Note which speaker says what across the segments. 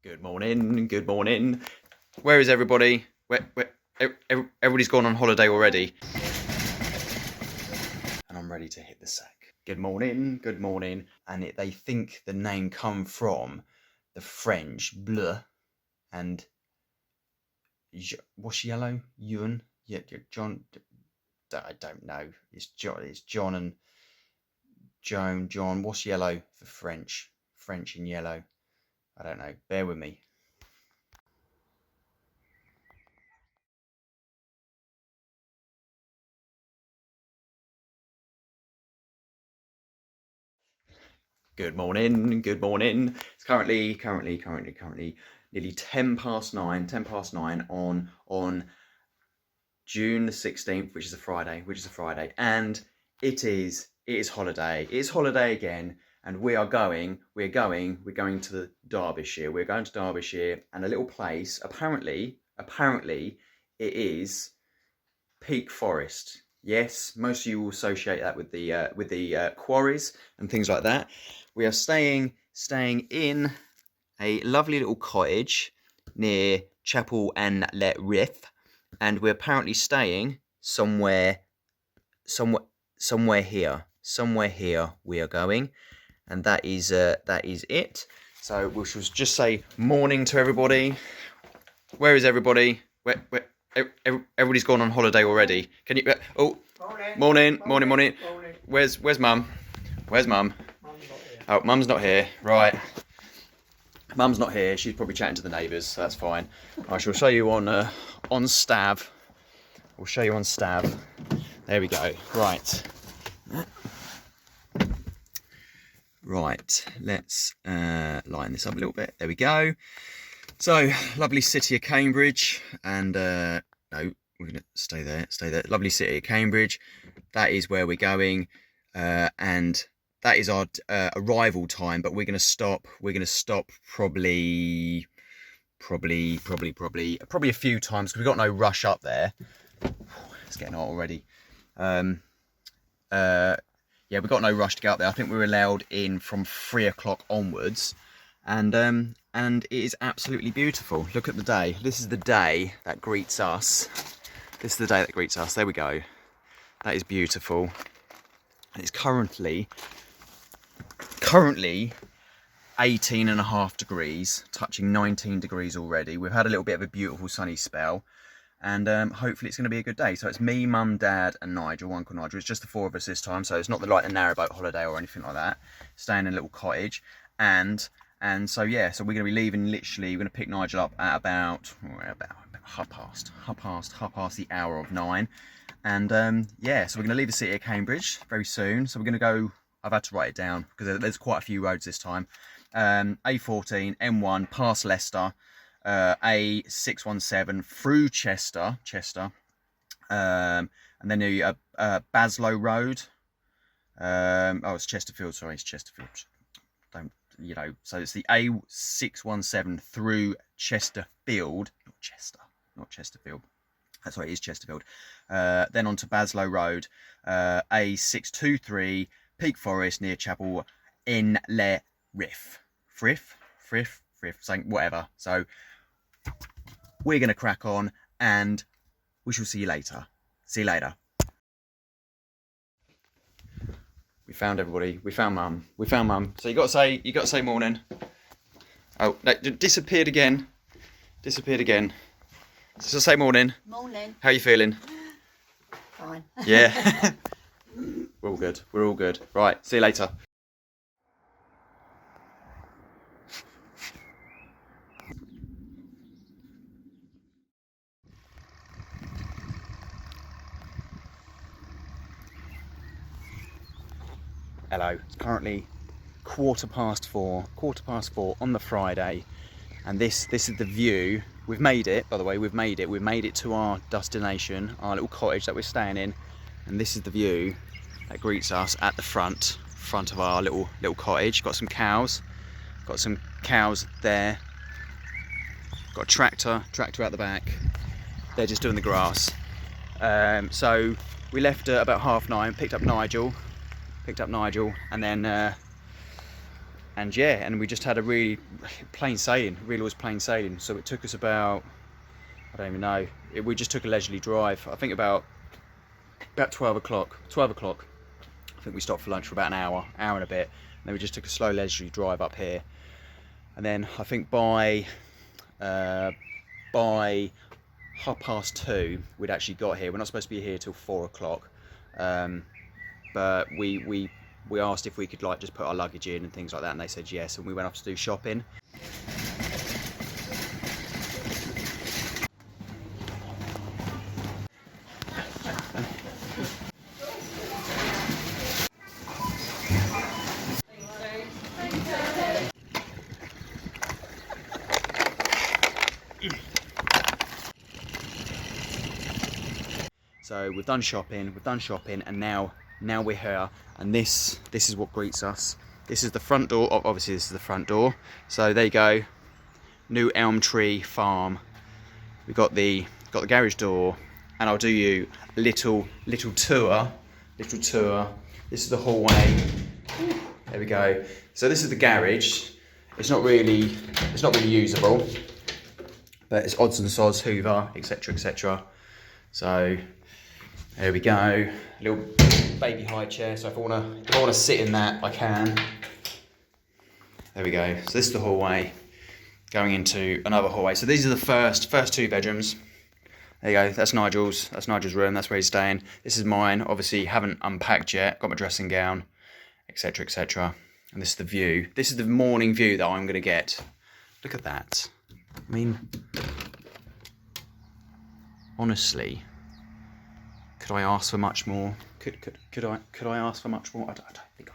Speaker 1: Good morning, good morning. Where is everybody? Everybody's gone on holiday already. And I'm ready to hit the sack. Good morning, good morning. And they think the name come from the French bleu and what's yellow? Ewan? Yeah, John. I don't know. It's John and John. What's yellow for French? French and yellow. I don't know. Bear with me. Good morning, good morning. It's currently nearly 10 past 9 on June the 16th, which is a Friday, and it is holiday. It's holiday again, and we're going to the Derbyshire. We're going to Derbyshire and a little place. Apparently it is Peak Forest. Yes, most of you will associate that with the quarries and things like that. We are staying in a lovely little cottage near Chapel en le Riff, and we're apparently staying somewhere here. Somewhere here we are going, and that is it. So we shall just say morning to everybody. Where is everybody? Where everybody's gone on holiday already. Can you? Morning. Where's Mum? Where's Mum? Oh, Mum's not here. Right. Mum's not here. She's probably chatting to the neighbours, so that's fine. I shall show you on Stav. We'll show you on Stav. There we go. Right. Right. Let's line this up a little bit. There we go. So, lovely city of Cambridge, and no, we're going to stay there. Lovely city of Cambridge. That is where we're going, and that is our arrival time. But we're going to stop. Probably a few times because we've got no rush up there. It's getting hot already. Yeah, we've got no rush to go up there. I think we're allowed in from 3 o'clock onwards, and it is absolutely beautiful. Look at the day. This is the day that greets us. There we go. That is beautiful. And it's currently 18.5 degrees, touching 19 degrees already. We've had a little bit of a beautiful sunny spell, and hopefully it's going to be a good day. So it's me, Mum, Dad, and Nigel, Uncle Nigel. It's just the 4 of us this time, so it's not the narrowboat holiday or anything like that. Staying in a little cottage, and so yeah, so we're going to be leaving. Literally, we're going to pick Nigel up at about half past the hour of 9, and yeah, so we're going to leave the city of Cambridge very soon. So we're going to go. I've had to write it down because there's quite a few roads this time. A14, M1, past Leicester, A617 through Chester, and then Baslow Road. It's Chesterfield. Sorry, it's Chesterfield. So it's the A617 through Chesterfield, not Chesterfield. That's right, it is Chesterfield. Then on to Baslow Road, A623, Peak Forest near Chapel en le Riff. Friff, something, whatever. So we're going to crack on, and we shall see you later. See you later. We found everybody. We found Mum. So you got to say morning. Oh, no, disappeared again. So say morning.
Speaker 2: Morning.
Speaker 1: How are you feeling?
Speaker 2: Fine.
Speaker 1: Yeah. We're all good. Right, see you later. Hello. It's currently quarter past four on the Friday, and this is the view. We've made it, by the way. We've made it to our destination, our little cottage that we're staying in, and this is the view that greets us at the front of our little cottage. Got some cows there. Got a tractor out the back. They're just doing the grass. So we left at about 9:30. Picked up Nigel, and then and we just had a really plain sailing. Really was plain sailing. So it took us about, I don't even know. We just took a leisurely drive. I think about 12 o'clock. 12 o'clock. I think we stopped for lunch for about an hour and a bit. And then we just took a slow leisurely drive up here. And then I think by 2:30 we'd actually got here. We're not supposed to be here till 4 o'clock. But we asked if we could like just put our luggage in and things like that, and they said yes, and we went off to do shopping. So we've done shopping, and now we're here, and this is what greets us. This is the front door. Obviously, this is the front door. So there you go, New Elm Tree Farm. We've got the garage door, and I'll do you a little tour. This is the hallway. There we go. So this is the garage. It's not really usable, but it's odds and sods, Hoover, etc., etc. So there we go. A little baby high chair. So if I wanna sit in that, I can. There we go. So this is the hallway going into another hallway. So these are the first 2 bedrooms. There you go. That's Nigel's room. That's where he's staying. This is mine. Obviously, haven't unpacked yet. Got my dressing gown, etc., etc. And this is the view. This is the morning view that I'm gonna get. Look at that. I mean, honestly, could I ask for much more? Could I ask for much more? I don't think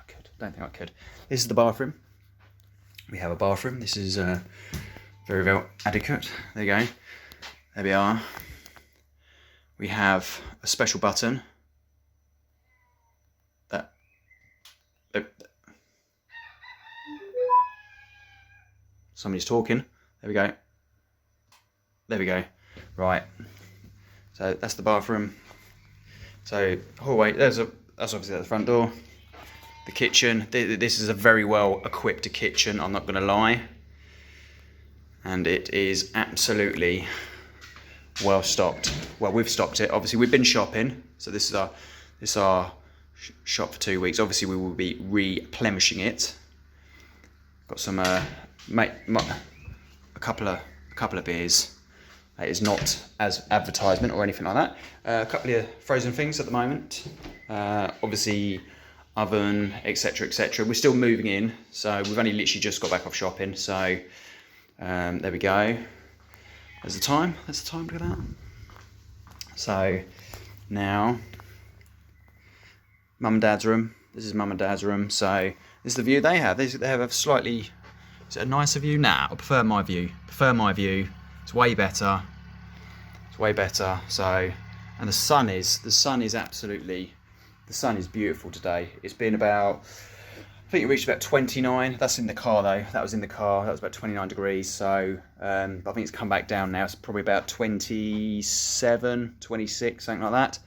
Speaker 1: I could. This is the bathroom. We have a bathroom. This is very well adequate. There you go. There we are. We have a special button. Somebody's talking. There we go. There we go. Right. So that's the bathroom. So hallway. That's obviously the front door. The kitchen. This is a very well equipped kitchen. I'm not going to lie. And it is absolutely well stocked. Well, we've stocked it. Obviously, we've been shopping. So this is our shop for 2 weeks. Obviously, we will be replenishing it. Got some a couple of beers. It is not as advertisement or anything like that. A couple of frozen things at the moment. Obviously, oven, etc., etc. We're still moving in, so we've only literally just got back off shopping. So there we go. There's the time. Look at that. So now, Mum and Dad's room. This is Mum and Dad's room. So this is the view they have. They have a slightly. Is it a nicer view? Nah, I prefer my view. It's way better. So, and the sun is beautiful today. It's been about, I think it reached about 29. That's in the car though. That was in the car. That was about 29 degrees. So, I think it's come back down now. It's probably about 27, 26, something like that.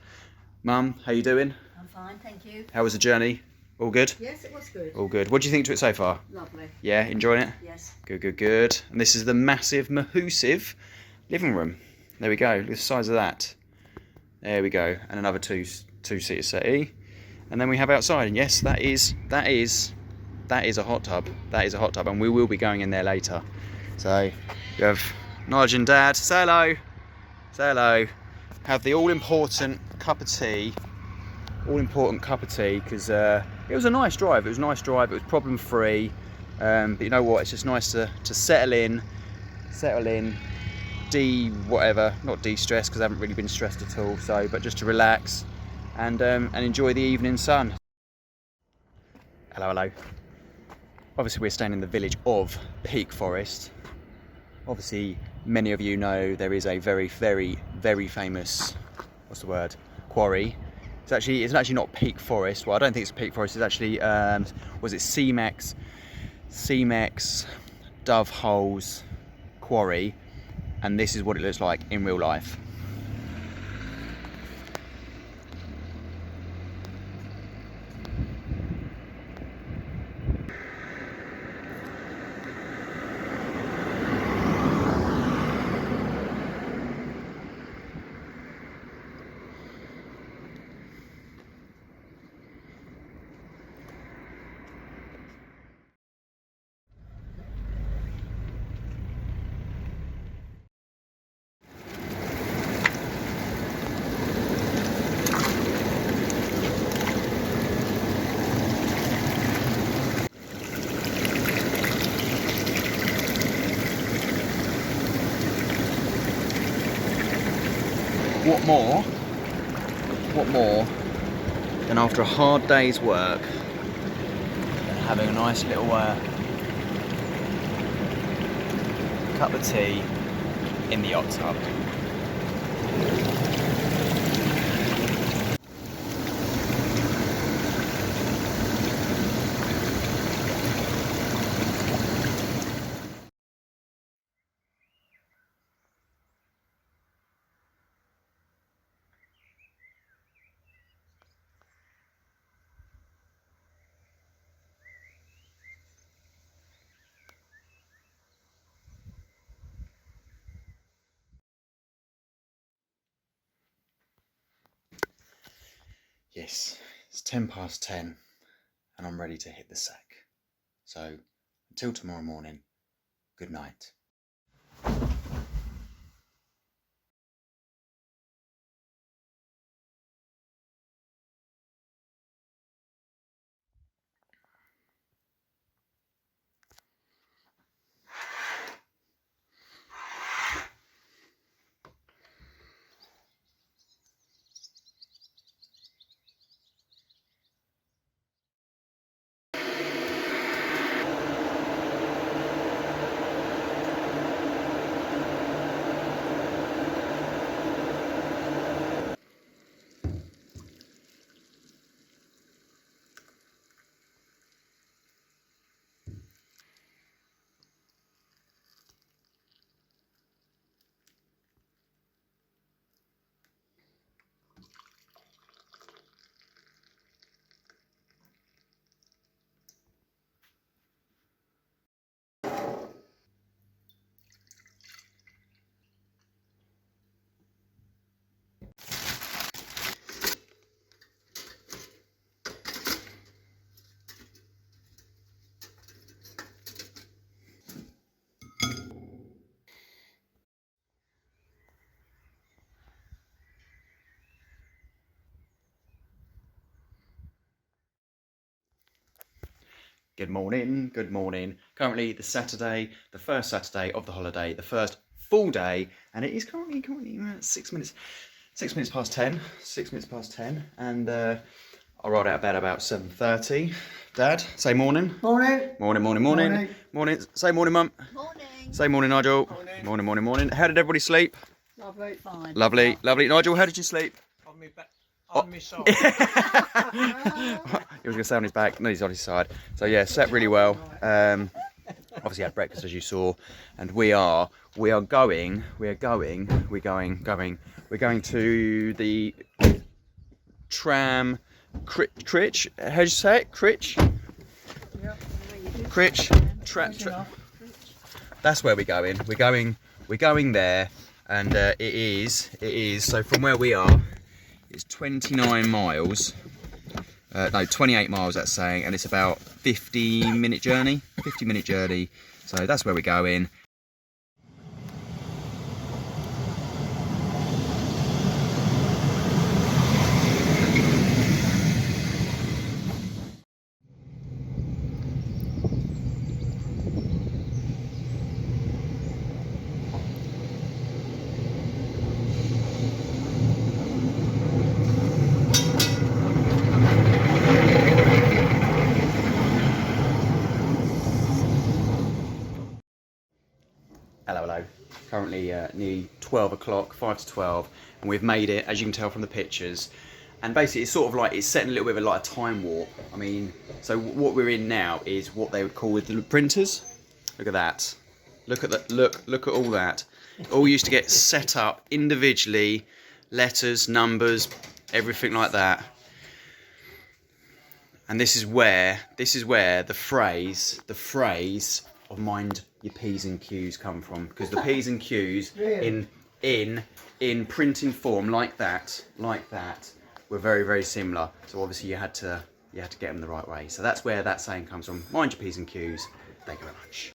Speaker 1: Mum, how you doing?
Speaker 2: I'm fine, thank you.
Speaker 1: How was the journey? All good?
Speaker 2: Yes, it was good.
Speaker 1: All good. What do you think to it so far?
Speaker 2: Lovely.
Speaker 1: Yeah, enjoying it?
Speaker 2: Yes.
Speaker 1: Good. And this is the massive, mahoosive living room. There we go. Look at the size of that. There we go. And another two-seater settee. And then we have outside. And yes, that is a hot tub. That is a hot tub. And we will be going in there later. So you have Nigel and Dad. Say hello. Say hello. Have the all-important cup of tea. Because it was a nice drive. It was problem-free. But you know what? It's just nice to settle in, not de-stress because I haven't really been stressed at all. So, but just to relax and enjoy the evening sun. Hello. Obviously, we're staying in the village of Peak Forest. Obviously, many of you know there is a very, very, very famous, quarry. It's actually not Peak Forest. Well, I don't think it's Peak Forest. It's actually, was it Cemex Dove Holes Quarry, and this is what it looks like in real life. What more than after a hard day's work and having a nice little cup of tea in the hot tub. Yes, it's 10 past 10 and I'm ready to hit the sack. So, until tomorrow morning, good night. Good morning, good morning. Currently the first Saturday of the holiday, the first full day, and it is currently 6 minutes past 10, 6 minutes past 10, and I rolled out of bed about 7:30. Dad, say morning.
Speaker 3: Morning.
Speaker 1: Morning, morning, morning.
Speaker 3: Morning.
Speaker 1: Morning, say morning, Mum.
Speaker 2: Morning.
Speaker 1: Say morning, Nigel.
Speaker 3: Morning.
Speaker 1: Morning, morning, morning. How did everybody sleep?
Speaker 2: Lovely. Fine.
Speaker 1: Lovely, lovely. Nigel, how did you sleep?
Speaker 3: On me back. On me side.
Speaker 1: He was going to say on his back, no, he's on his side. So yeah, slept really well. Obviously had breakfast as you saw, and we're going to the Crich. How do you say it? Crich. Crich. That's where we're going. We're going there, and it is. So from where we are, it's 29 miles. No, 28 miles. That's saying, and it's about 50-minute journey. 50-minute journey. So that's where we're going. Hello. Currently nearly 12 o'clock, 5 to 12, and we've made it, as you can tell from the pictures. And basically, it's sort of like it's setting a little bit of like a time warp. I mean, so what we're in now is what they would call with the printers. Look at that. Look at that. Look at all that. It all used to get set up individually, letters, numbers, everything like that. And this is where the phrase of mind your P's and Q's come from, because the P's and Q's in printing form like that were very, very similar. So obviously you had to get them the right way. So that's where that saying comes from. Mind your P's and Q's. Thank you very much.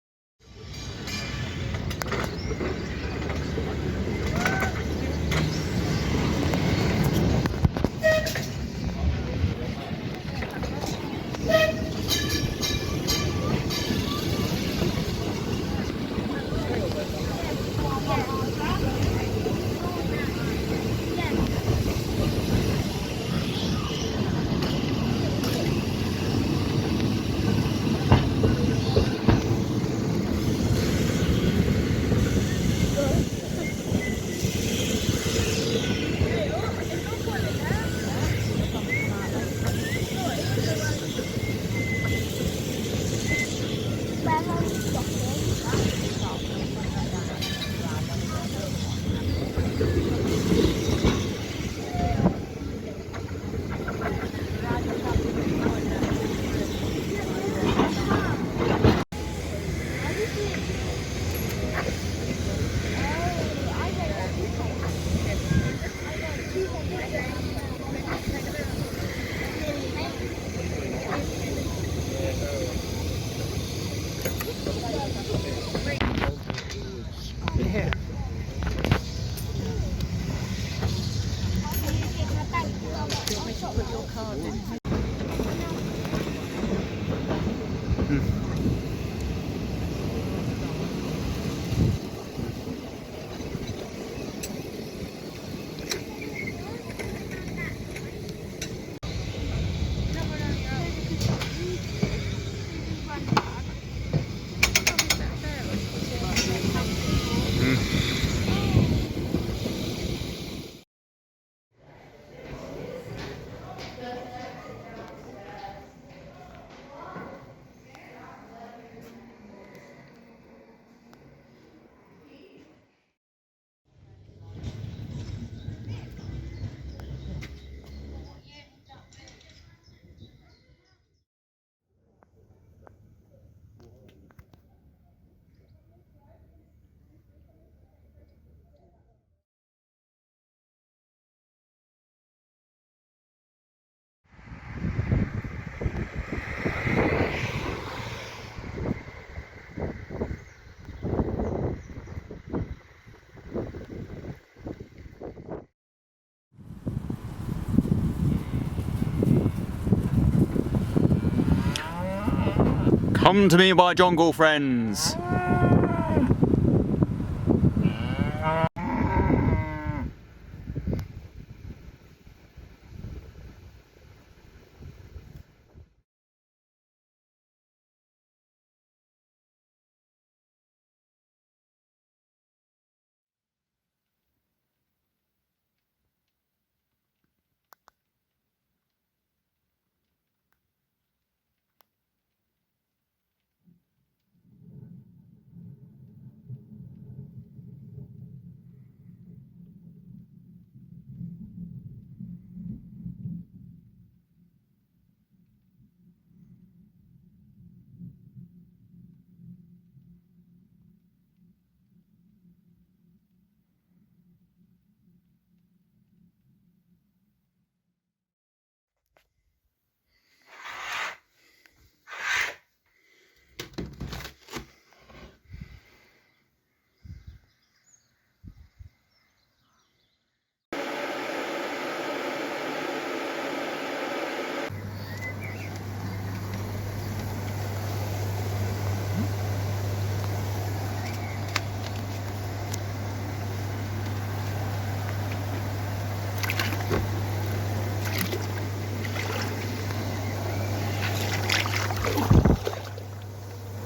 Speaker 1: Come to me, my jungle friends.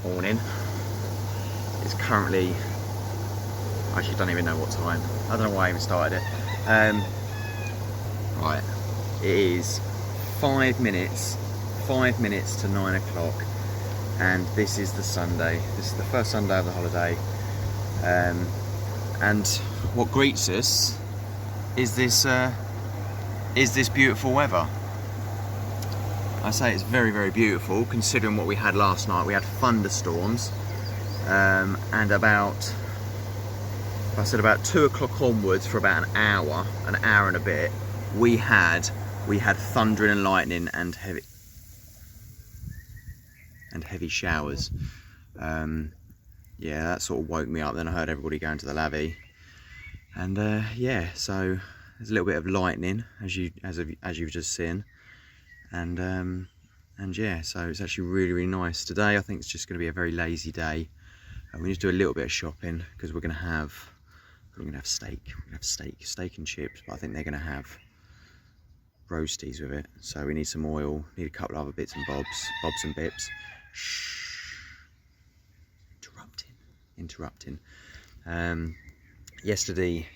Speaker 1: Morning. It's currently, I actually don't even know what time. I don't know why I even started it. Right, it is 5 minutes to 9 o'clock, and this is the Sunday. This is the first Sunday of the holiday, and what greets us is this beautiful weather. I say it's very, very beautiful considering what we had last night. We had thunderstorms, and about 2 o'clock onwards for about an hour and a bit, we had thundering and lightning and heavy showers. Yeah, that sort of woke me up. Then I heard everybody going to the lavvy, and yeah, so there's a little bit of lightning as you've just seen. And yeah, so it's actually really, really nice. Today I think it's just going to be a very lazy day, and we need to do a little bit of shopping because we're going to have steak. We're going to have steak and chips, but I think they're going to have roasties with it. So we need some oil, need a couple of other bits and bobs and bips. Shh. Interrupting. Yesterday,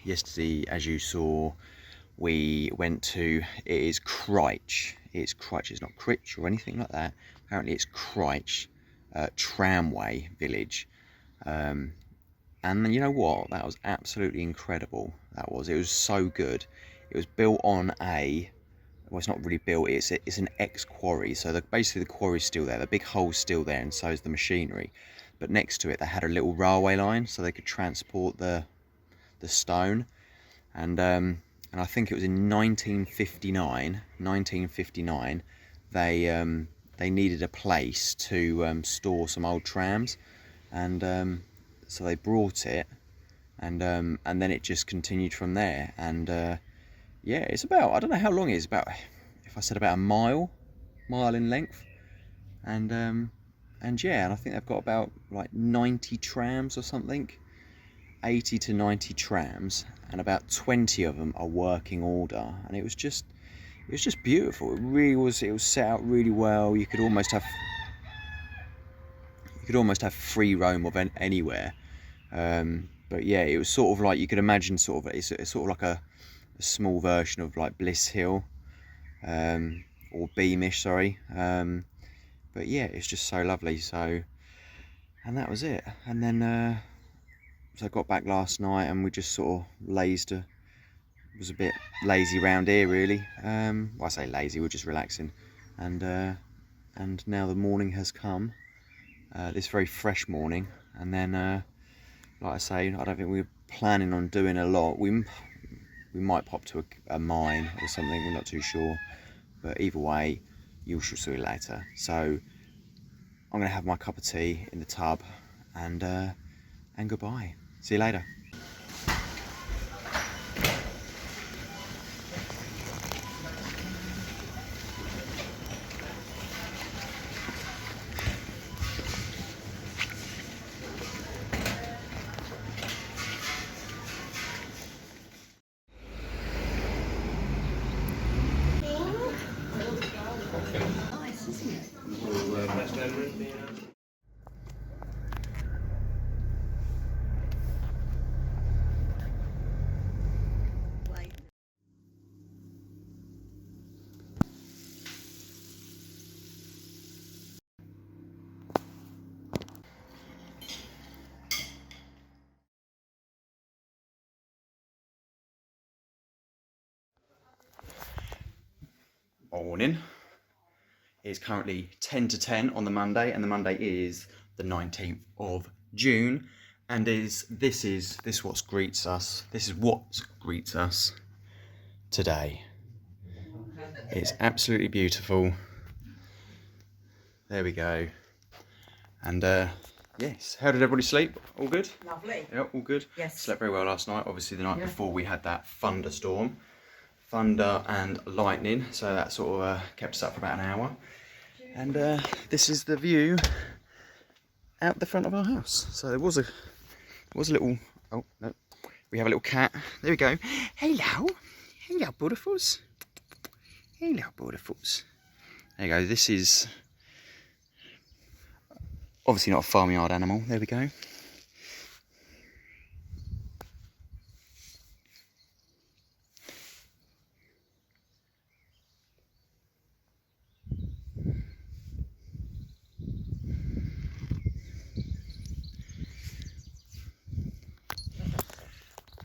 Speaker 1: as you saw, we went to, it is Crich. It's Crich, it's not Crich or anything like that. Apparently it's Crich Tramway Village. And you know what? That was absolutely incredible. It was so good. It was built on well, it's not really built, it's an ex-quarry. So basically the quarry's still there, the big hole's still there, and so is the machinery. But next to it, they had a little railway line so they could transport the stone. And I think it was in 1959, they needed a place to store some old trams, and so they brought it, and then it just continued from there. And yeah, it's about, I don't know how long it is, about, if I said about a mile in length, and yeah, and I think they've got about like 90 trams or something, 80 to 90 trams, and about 20 of them are working order, and it was just beautiful. It really was. It was set out really well. You could almost have free roam of anywhere. But yeah, it was sort of like, you could imagine sort of, it's sort of like a small version of like Bliss Hill, or Beamish, sorry. But yeah, it's just so lovely. So, and that was it. And then so I got back last night and we just sort of was a bit lazy round here really. Well, I say lazy, we're just relaxing. And now the morning has come, this very fresh morning. And then like I say, I don't think we're planning on doing a lot. We might pop to a mine or something, we're not too sure. But either way, you shall see later. So I'm gonna have my cup of tea in the tub, and goodbye. See you later.
Speaker 2: Nice, isn't it?
Speaker 1: Morning. It's currently 10 to 10 on the Monday, and the Monday is the 19th of June, and this is what greets us. This is what greets us today. It's absolutely beautiful. There we go. And yes, how did everybody sleep? All good?
Speaker 2: Lovely.
Speaker 1: Yeah, all good.
Speaker 2: Yes.
Speaker 1: Slept very well last night. Obviously the night before we had that thunderstorm, thunder and lightning, so that sort of kept us up for about an hour. And this is the view out the front of our house. So there was a little, oh no, we have a little cat. There we go. Hello, beautifuls. Hello, beautifuls. There you go. This is obviously not a farmyard animal. There we go.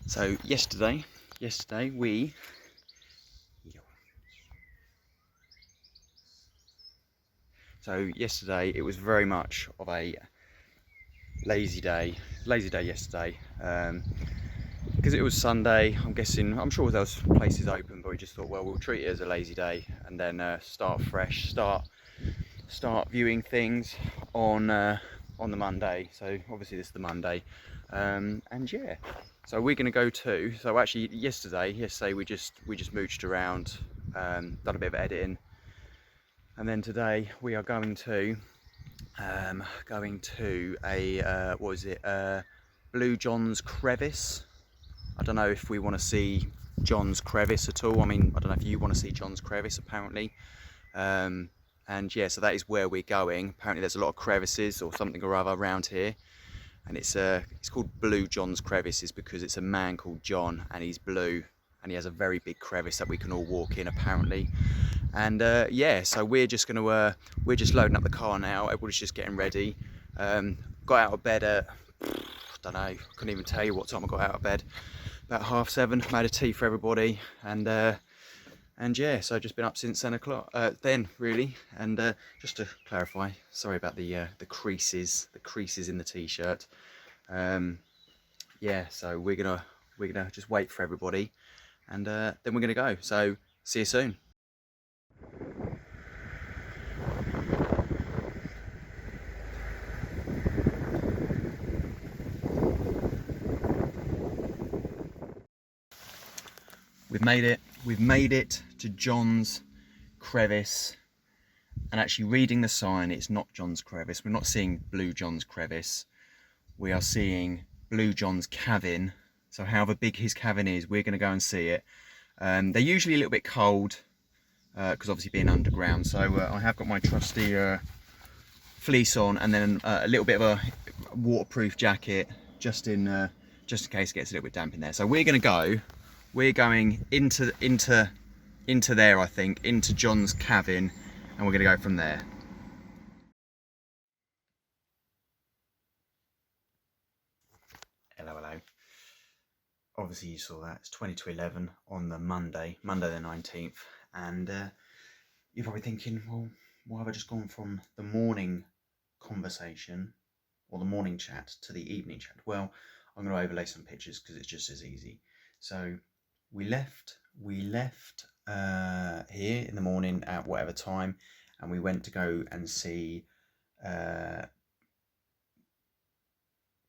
Speaker 1: So yesterday we it was very much of a lazy day yesterday, because it was Sunday. I'm sure there was places open, but we just thought, well, we'll treat it as a lazy day and then start fresh, start viewing things on the Monday. So obviously this is the Monday, and yeah, so we're going to go to, so actually yesterday we just mooched around, done a bit of editing, and then today we are going to a what is it, Blue Johns Crevice. I don't know if we want to see Johns Crevice at all. I mean, I don't know if you want to see Johns Crevice, apparently. And yeah, so that is where we're going. Apparently there's a lot of crevices or something or other around here, and it's called Blue Johns Crevices because it's a man called John and he's blue and he has a very big crevice that we can all walk in, apparently. And yeah, so we're just loading up the car now. Everybody's just getting ready. Got out of bed at, I don't know, couldn't even tell you what time I got out of bed. About 7:30. Made a tea for everybody, and yeah, so I've just been up since 10 o'clock. Then really, and just to clarify, sorry about the creases in the t-shirt. Yeah, so we're gonna just wait for everybody, and then we're gonna go. So see you soon. We've made it to Johns Crevice, and actually reading the sign, it's not Johns Crevice. We're not seeing blue Johns Crevice. We are seeing blue Johns Cavern. So however big his cavern is, we're going to go and see it. They're usually a little bit cold because obviously being underground. So I have got my trusty fleece on, and then a little bit of a waterproof jacket just in case it gets a little bit damp in there. So we're going into there, I think, into John's Cavern, and we're going to go from there. Hello. Obviously you saw that, it's 20 to 11 on the Monday the 19th, and you're probably thinking, well, why have I just gone from the morning conversation or the morning chat to the evening chat? Well, I'm going to overlay some pictures because it's just as easy. So we left here in the morning at whatever time, and we went to go and see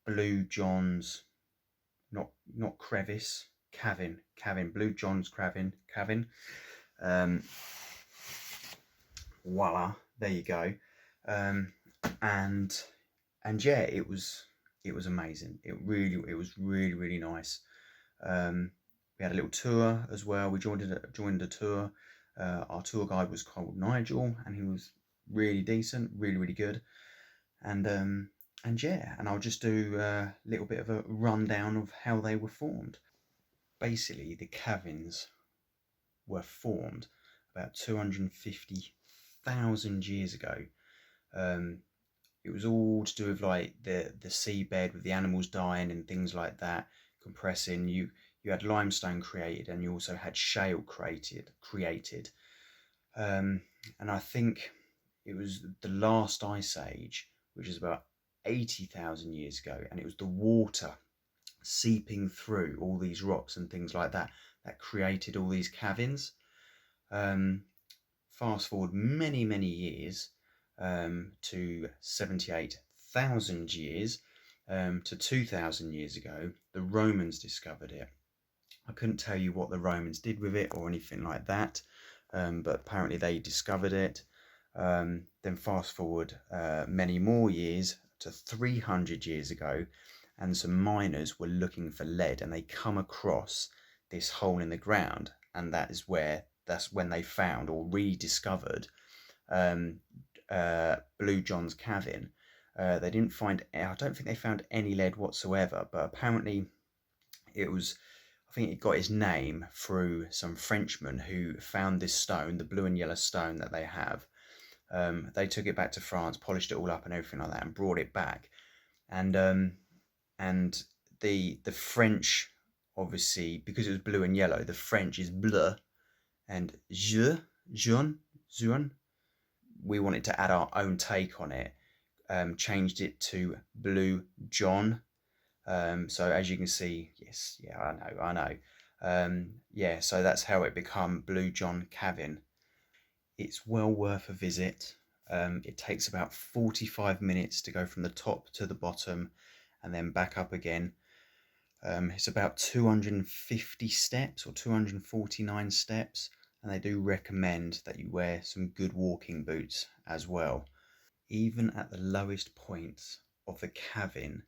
Speaker 1: Blue John's, not Crevice, Cavern, Blue John's Cavern. Voila, there you go. And yeah, it was amazing. It was really nice. We had a little tour as well. We joined a tour. Our tour guide was called Nigel, and he was really decent, really good. And yeah, and I'll just do a little bit of a rundown of how they were formed. Basically, the caverns were formed about 250,000 years ago. It was all to do with like the seabed, with the animals dying and things like that, compressing. You had limestone created, and you also had shale created. And I think it was the last ice age, which is about 80,000 years ago, and it was the water seeping through all these rocks and things like that that created all these caverns. Fast forward many years to 78,000 years, to 2,000 years ago, the Romans discovered it. I couldn't tell you what the Romans did with it or anything like that, but apparently they discovered it. Then fast forward many more years to 300 years ago, and some miners were looking for lead, and they come across this hole in the ground, and that's when they found or rediscovered Blue John's Cavern. They didn't find, I don't think they found any lead whatsoever, but apparently I think it got its name through some Frenchmen who found this stone, the blue and yellow stone that they have. They took it back to France, polished it all up and everything like that, and brought it back. And the French, obviously, because it was blue and yellow, the French is bleu, and jaune. We wanted to add our own take on it, changed it to Blue John. So as you can see, yes, yeah, I know. Yeah, so that's how it become Blue John Cavern. It's well worth a visit. It takes about 45 minutes to go from the top to the bottom and then back up again. It's about 250 steps or 249 steps, and they do recommend that you wear some good walking boots as well. Even at the lowest points of the cavern,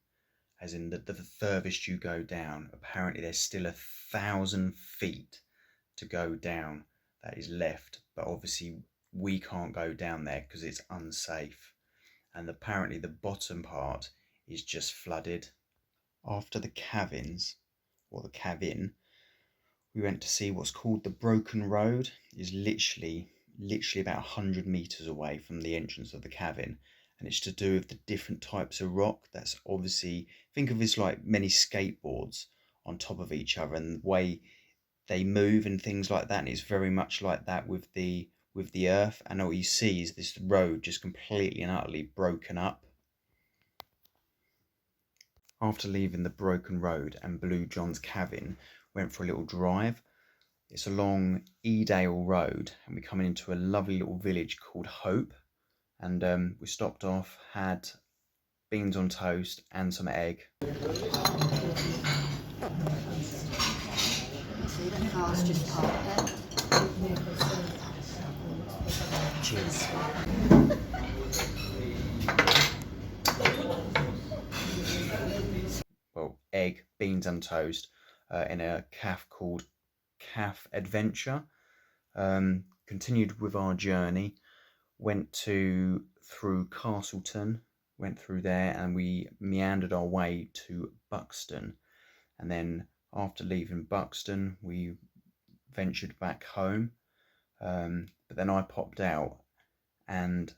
Speaker 1: as in the furthest you go down, apparently there's still 1,000 feet to go down that is left, but obviously we can't go down there because it's unsafe, and apparently the bottom part is just flooded. After the caverns, or the cavern, we went to see what's called the Broken Road. Is literally about 100 meters away from the entrance of the cavern, and it's to do with the different types of rock. That's obviously, think of it as like many skateboards on top of each other, and the way they move and things like that. And it's very much like that with the earth, and all you see is this road just completely and utterly broken up. After leaving the Broken Road and Blue John's Cavern, went for a little drive. It's along Edale Road, and we're coming into a lovely little village called Hope, and we stopped off, had beans on toast and some egg.
Speaker 2: See the car's just parked there. Cheers.
Speaker 1: Well, egg, beans and toast in a cafe called Cafe Adventure. Continued with our journey, went through Castleton, went through there, and we meandered our way to Buxton. And then after leaving Buxton, we ventured back home. But then I popped out, and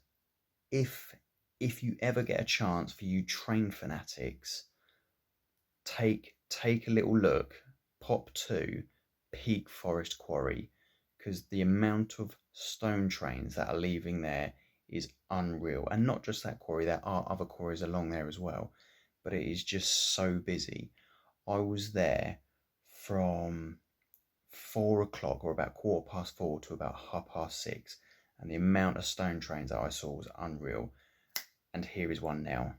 Speaker 1: if you ever get a chance, for you train fanatics, take a little look, pop to Peak Forest Quarry, because the amount of stone trains that are leaving there is unreal. And not just that quarry, there are other quarries along there as well, but it is just so busy. I was there from 4 o'clock, or about 4:15, to about 6:30, and the amount of stone trains that I saw was unreal. And here is one now.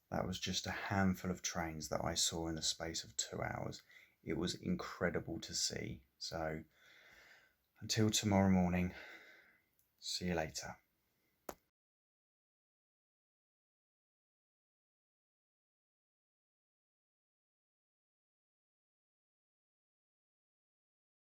Speaker 1: That was just a handful of trains that I saw in the space of 2 hours. It was incredible to see. So until tomorrow morning, see you later.